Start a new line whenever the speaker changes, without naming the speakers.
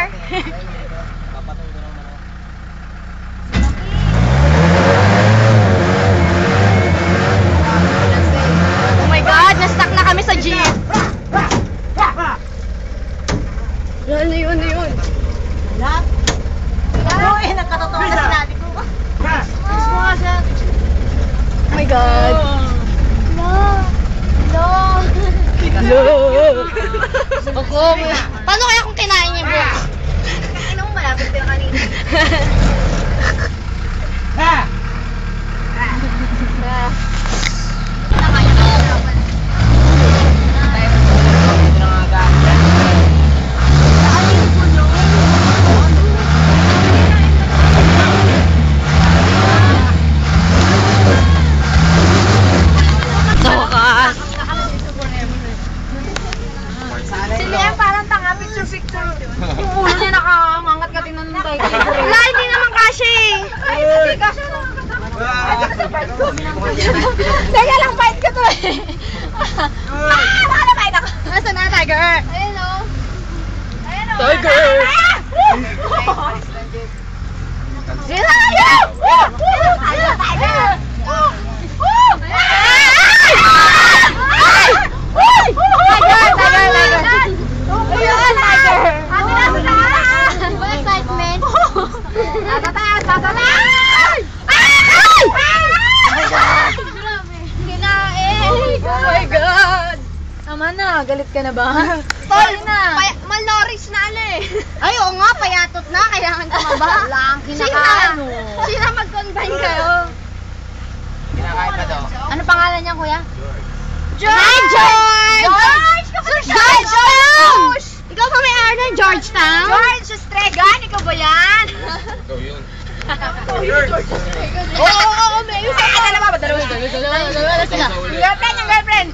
Oh my God, na-stuck na kami sa jeep. Ano yun?
Lahat? Oo, nagkatotoo na sinabi ko. Gusto mo nga siya.
Oh my God. Paano kaya kung kinain niya bro?
Kakain mo malapit ka kanina. Parang tanga, picture. Yung ulo niya nakaangat ka tinanong
Wala, hindi naman kasi.
Hindi kasi
Teka lang, fight ka to eh.
Baka na fight ako.
Nasaan na, Tiger?
Ayun o.
Tiger! Sila! Tiger! Tama na, galit ka na ba?
Tol na. Maloris na eh.
Ay, oo nga, payatot na, kailangan tumaba.
Wala ang kinakain mo.
Sina mag-combine kayo?
Kinakain pa daw.
Ano pangalan niya, kuya?
George!
George! Ikaw pa may-ari ng Georgetown?
George Estregan, ikaw ba yan?
Ikaw yun.
Oo, may isa ka na ba? Dalawa. Girlfriend, yung girlfriend.